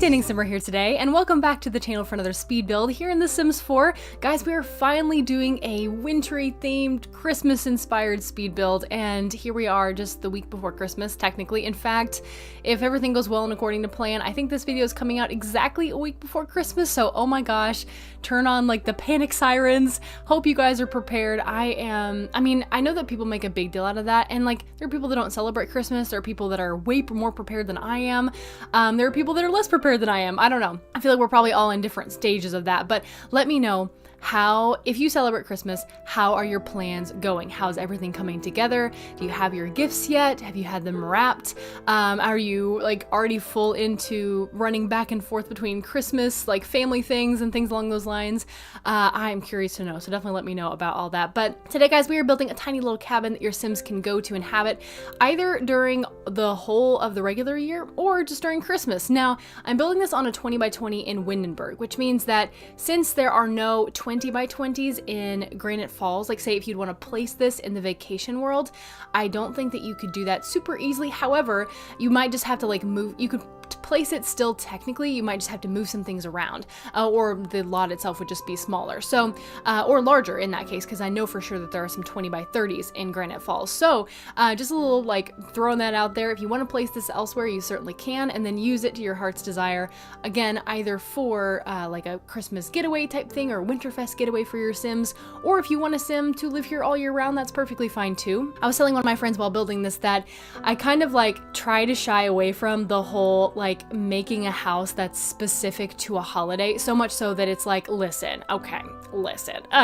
Standing Simmer here today, and welcome back to the channel for another speed build here in The Sims 4. Guys, we are finally doing a wintry themed, Christmas inspired speed build, and here we are just the week before Christmas, technically. In fact, if everything goes well and according to plan, I think this video is coming out exactly a week before Christmas, so oh my gosh, turn on like the panic sirens. Hope you guys are prepared. I know that people make a big deal out of that, and like there are people that don't celebrate Christmas, there are people that are way more prepared than I am, there are people that are less prepared than I am. I don't know. I feel like we're probably all in different stages of that, but let me know if you celebrate Christmas, how are your plans going? How's everything coming together? Do you have your gifts yet? Have you had them wrapped? Are you like already full into running back and forth between Christmas, like family things and things along those lines? I'm curious to know, so definitely let me know about all that. But today, guys, we are building a tiny little cabin that your Sims can go to inhabit either during the whole of the regular year or just during Christmas. Now, I'm building this on a 20 by 20 in Windenburg, which means that since there are no 20 by 20s in Granite Falls, like say if you'd want to place this in the vacation world, I don't think that you could do that super easily. However, you might just have to like move, you could place it still technically, you might just have to move some things around, or the lot itself would just be smaller, so or larger in that case, because I know for sure that there are some 20 by 30s in Granite Falls. So just a little like throwing that out there. If you want to place this elsewhere, you certainly can, and then use it to your heart's desire, again, either for like a Christmas getaway type thing or Winterfest getaway for your Sims, or if you want a Sim to live here all year round, that's perfectly fine too. I was telling one of my friends while building this that I kind of like try to shy away from the whole like making a house that's specific to a holiday, so much so that it's like, listen,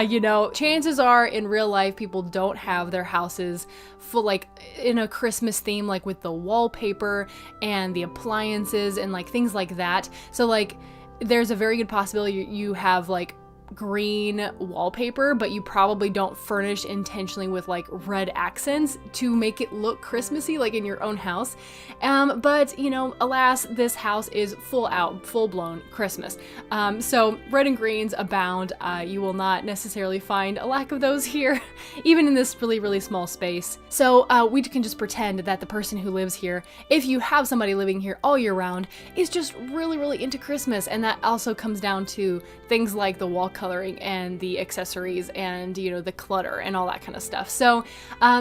you know, chances are in real life people don't have their houses full like in a Christmas theme, like with the wallpaper and the appliances and like things like that. So like there's a very good possibility you have like green wallpaper, but you probably don't furnish intentionally with like red accents to make it look Christmassy, like in your own house. But you know, alas, this house is full-blown Christmas. So red and greens abound. You will not necessarily find a lack of those here, even in this really small space. So we can just pretend that the person who lives here, if you have somebody living here all year round, is just really into Christmas, and that also comes down to things like the wall coloring and the accessories and, you know, the clutter and all that kind of stuff. So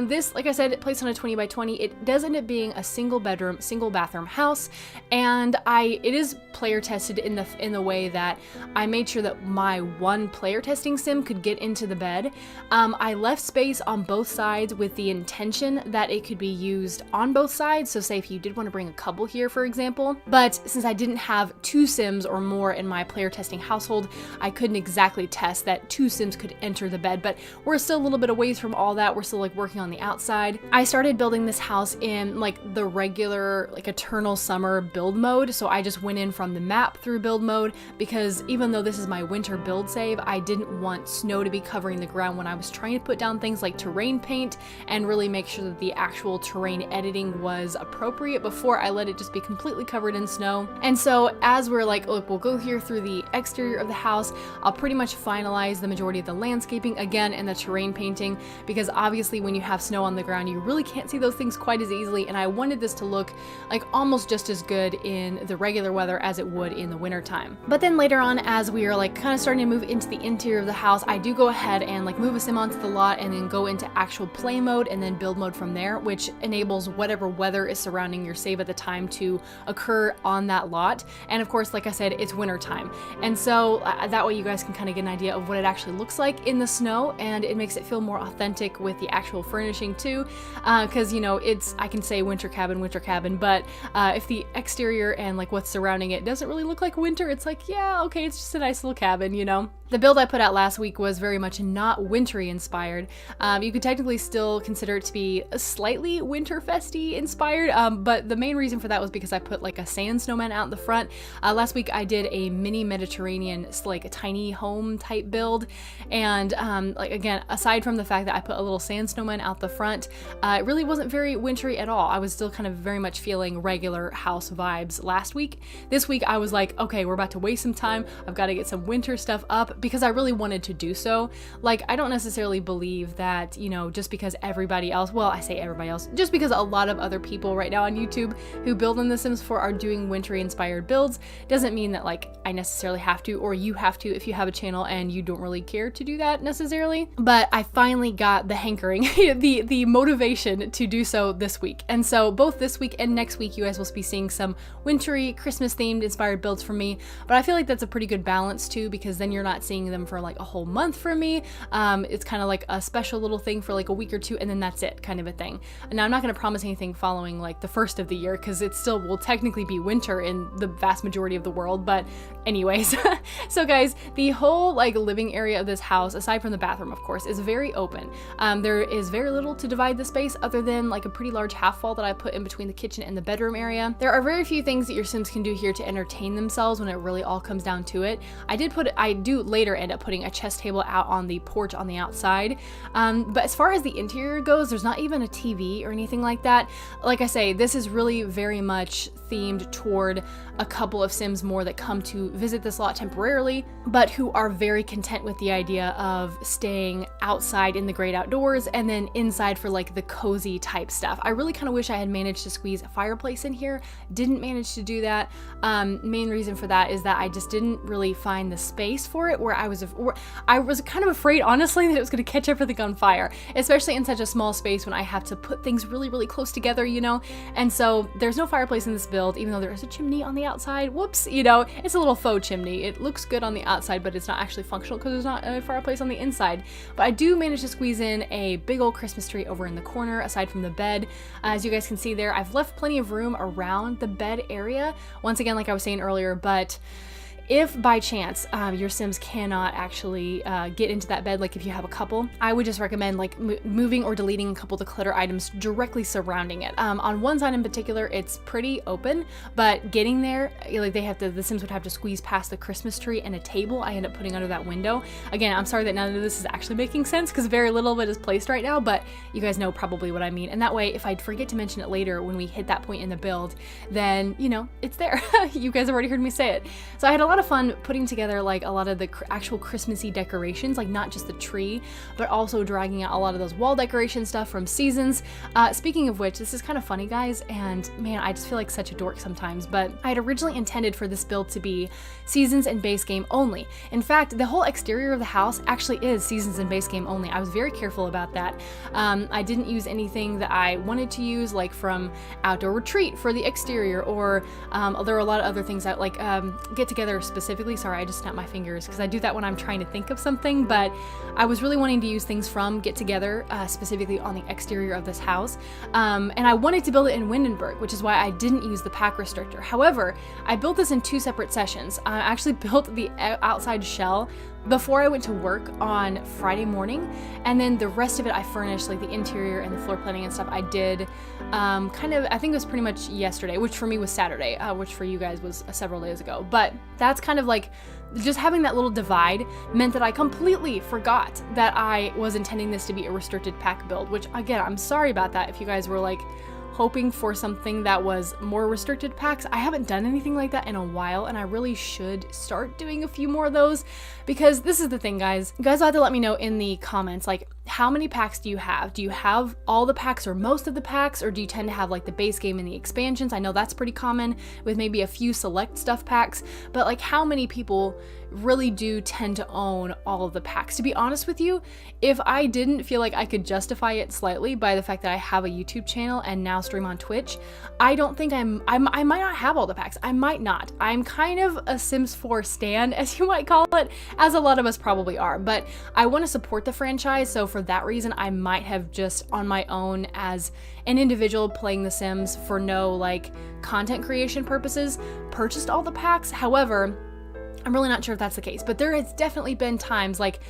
this, like I said, placed on a 20 by 20, it does end up being a single bedroom, single bathroom house, and it is player tested in the way that I made sure that my one player testing Sim could get into the bed. I left space on both sides with the intention that it could be used on both sides, so say if you did want to bring a couple here, for example. But since I didn't have 2 Sims or more in my player testing household, I couldn't exactly test that 2 Sims could enter the bed, but we're still a little bit away from all that. We're still like working on the outside. I started building this house in like the regular like eternal summer build mode, so I just went in from the map through build mode, because even though this is my winter build save, I didn't want snow to be covering the ground when I was trying to put down things like terrain paint and really make sure that the actual terrain editing was appropriate before I let it just be completely covered in snow. And so as we're like, look, we'll go here through the exterior of the house, I'll pretty much finalize the majority of the landscaping again and the terrain painting, because obviously when you have snow on the ground you really can't see those things quite as easily, and I wanted this to look like almost just as good in the regular weather as it would in the winter time. But then later on, as we are like kind of starting to move into the interior of the house, I do go ahead and like move a Sim onto the lot and then go into actual play mode and then build mode from there, which enables whatever weather is surrounding your save at the time to occur on that lot. And of course, like I said, it's winter time, and so that way you guys can kind of get an idea of what it actually looks like in the snow, and it makes it feel more authentic with the actual furnishing too, because you know, I can say winter cabin, but if the exterior and like what's surrounding it doesn't really look like winter, it's like, yeah, okay, it's just a nice little cabin, you know. The build I put out last week was very much not wintry inspired. You could technically still consider it to be a slightly Winterfesty inspired, but the main reason for that was because I put like a sand snowman out in the front. Last week I did a mini Mediterranean, like a tiny home home type build. And like again, aside from the fact that I put a little sand snowman out the front, it really wasn't very wintry at all. I was still kind of very much feeling regular house vibes last week. This week I was like, okay, we're about to waste some time. I've got to get some winter stuff up because I really wanted to do so. Like, I don't necessarily believe that, you know, just because everybody else, well, I say everybody else, just because a lot of other people right now on YouTube who build in The Sims 4 are doing wintry inspired builds, doesn't mean that like I necessarily have to, or you have to if you have a channel and you don't really care to do that necessarily. But I finally got the hankering, the motivation to do so this week. And so both this week and next week, you guys will be seeing some wintry, Christmas themed inspired builds from me. But I feel like that's a pretty good balance too, because then you're not seeing them for like a whole month from me. It's kind of like a special little thing for like a week or two, and then that's it, kind of a thing. Now, I'm not going to promise anything following like the first of the year, because it still will technically be winter in the vast majority of the world. But anyways, so guys, the whole like living area of this house, aside from the bathroom, of course, is very open. There is very little to divide the space other than like a pretty large half wall that I put in between the kitchen and the bedroom area. There are very few things that your Sims can do here to entertain themselves when it really all comes down to it. I do later end up putting a chess table out on the porch on the outside. But as far as the interior goes, there's not even a TV or anything like that. Like I say, this is really very much themed toward a couple of Sims more that come to visit this lot temporarily, but who are very content with the idea of staying outside in the great outdoors and then inside for like the cozy type stuff. I really kind of wish I had managed to squeeze a fireplace in here. Didn't manage to do that. Main reason for that is that I just didn't really find the space for it, where I was kind of afraid, honestly, that it was going to catch everything on fire, especially in such a small space when I have to put things really, really close together, you know? And so there's no fireplace in this build, even though there is a chimney on the outside. Whoops, you know, it's a little faux chimney. It looks good on the outside, but it's not actually functional because there's not a fireplace on the inside. But I do manage to squeeze in a big old Christmas tree over in the corner, aside from the bed. As you guys can see there, I've left plenty of room around the bed area, once again, like I was saying earlier. But if by chance your Sims cannot actually get into that bed, like if you have a couple, I would just recommend like moving or deleting a couple of the clutter items directly surrounding it. On one side in particular, it's pretty open, but getting there, like the Sims would have to squeeze past the Christmas tree and a table I end up putting under that window. Again, I'm sorry that none of this is actually making sense because very little of it is placed right now, but you guys know probably what I mean. And that way, if I forget to mention it later when we hit that point in the build, then, you know, it's there. You guys have already heard me say it. So I had a lot of fun putting together like a lot of the actual Christmassy decorations, like not just the tree, but also dragging out a lot of those wall decoration stuff from Seasons. Speaking of which, this is kind of funny, guys, and man, I just feel like such a dork sometimes, but I had originally intended for this build to be Seasons and base game only. In fact, the whole exterior of the house actually is Seasons and base game only. I was very careful about that. I didn't use anything that I wanted to use, like from Outdoor Retreat for the exterior, or there are a lot of other things that like Get Together specifically. Sorry, I just snapped my fingers because I do that when I'm trying to think of something, but I was really wanting to use things from Get Together, specifically on the exterior of this house. And I wanted to build it in Windenburg, which is why I didn't use the pack restrictor. However, I built this in two separate sessions. I actually built the outside shell before I went to work on Friday morning, and then the rest of it I furnished, like the interior and the floor planning and stuff I did kind of, I think it was pretty much yesterday, which for me was Saturday, which for you guys was several days ago. But that's kind of like, just having that little divide meant that I completely forgot that I was intending this to be a restricted pack build, which again, I'm sorry about that if you guys were like hoping for something that was more restricted packs. I haven't done anything like that in a while, and I really should start doing a few more of those, because this is the thing, guys. You guys will have to let me know in the comments, like, how many packs do you have? Do you have all the packs or most of the packs, or do you tend to have like the base game and the expansions? I know that's pretty common with maybe a few select stuff packs, but like how many people really do tend to own all of the packs? To be honest with you, if I didn't feel like I could justify it slightly by the fact that I have a YouTube channel and now stream on Twitch, I don't think I might not have all the packs. I might not. I'm kind of a Sims 4 stan, as you might call it, as a lot of us probably are, but I want to support the franchise, so for that reason, I might have just on my own as an individual playing The Sims for no like content creation purposes, purchased all the packs. However, I'm really not sure if that's the case, but there has definitely been times like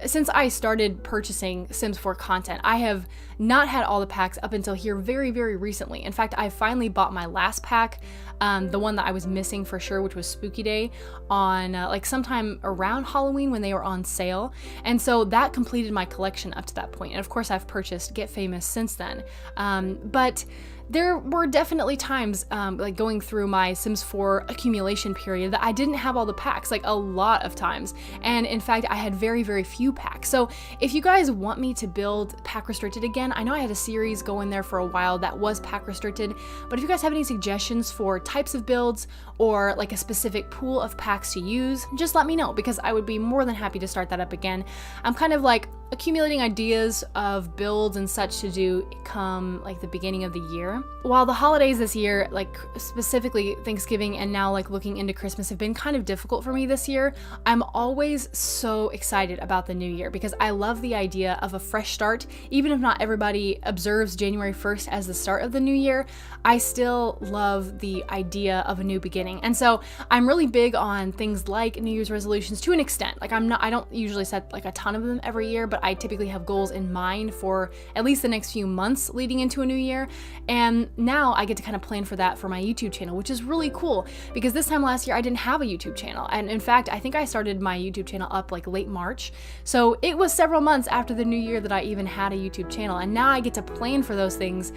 since I started purchasing Sims 4 content, I have not had all the packs up until here very, very recently. In fact, I finally bought my last pack, the one that I was missing for sure, which was Spooky Day, on like sometime around Halloween when they were on sale. And so that completed my collection up to that point. And of course, I've purchased Get Famous since then. But there were definitely times, like going through my Sims 4 accumulation period, that I didn't have all the packs, like a lot of times. And in fact, I had very, very few packs. So if you guys want me to build pack restricted again, I know I had a series going there for a while that was pack restricted, but if you guys have any suggestions for types of builds or like a specific pool of packs to use, just let me know, because I would be more than happy to start that up again. I'm kind of like accumulating ideas of builds and such to do come like the beginning of the year. While the holidays this year, like specifically Thanksgiving and now like looking into Christmas, have been kind of difficult for me this year, I'm always so excited about the new year because I love the idea of a fresh start. Even if not everybody observes January 1st as the start of the new year, I still love the idea of a new beginning. And so I'm really big on things like New Year's resolutions to an extent. Like I don't usually set like a ton of them every year, but I typically have goals in mind for at least the next few months leading into a new year. And now I get to kind of plan for that for my YouTube channel, which is really cool because this time last year I didn't have a YouTube channel. And in fact, I think I started my YouTube channel up like late March. So it was several months after the new year that I even had a YouTube channel. And now I get to plan for those things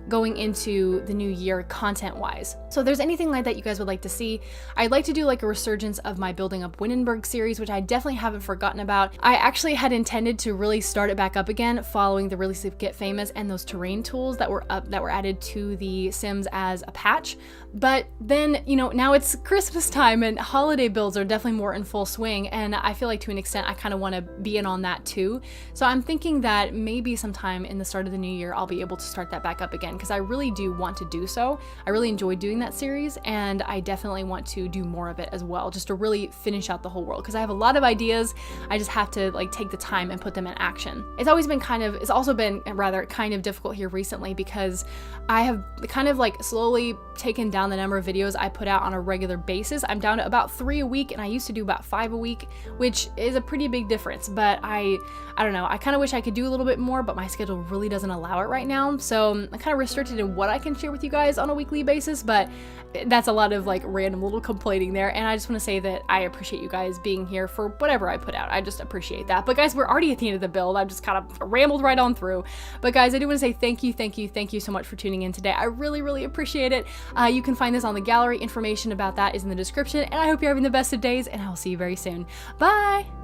going into the new year content wise. So if there's anything like that you guys would like to see, I'd like to do like a resurgence of my Building Up Windenburg series, which I definitely haven't forgotten about. I actually had intended to really start it back up again following the release of Get Famous and those terrain tools that were added to the Sims as a patch. But then, you know, now it's Christmas time and holiday builds are definitely more in full swing, and I feel like to an extent I kind of want to be in on that too. So I'm thinking that maybe sometime in the start of the new year I'll be able to start that back up again, because I really do want to do so. I really enjoyed doing that series, and I definitely want to do more of it as well, just to really finish out the whole world, because I have a lot of ideas. I just have to like take the time and put them in action. It's also been rather kind of difficult here recently because I have kind of like slowly taken down the number of videos I put out on a regular basis. I'm down to about 3 a week, and I used to do about 5 a week, which is a pretty big difference. But I don't know, I kind of wish I could do a little bit more, but my schedule really doesn't allow it right now. So I'm kind of restricted in what I can share with you guys on a weekly basis, but that's a lot of like random little complaining there. And I just want to say that I appreciate you guys being here for whatever I put out. I just appreciate that. But guys, we're already at the end of the build. I've just kind of rambled right on through. But guys, I do want to say thank you so much for tuning in today. I really, really appreciate it. You can find this on the gallery. Information about that is in the description. And I hope you're having the best of days, and I'll see you very soon. Bye!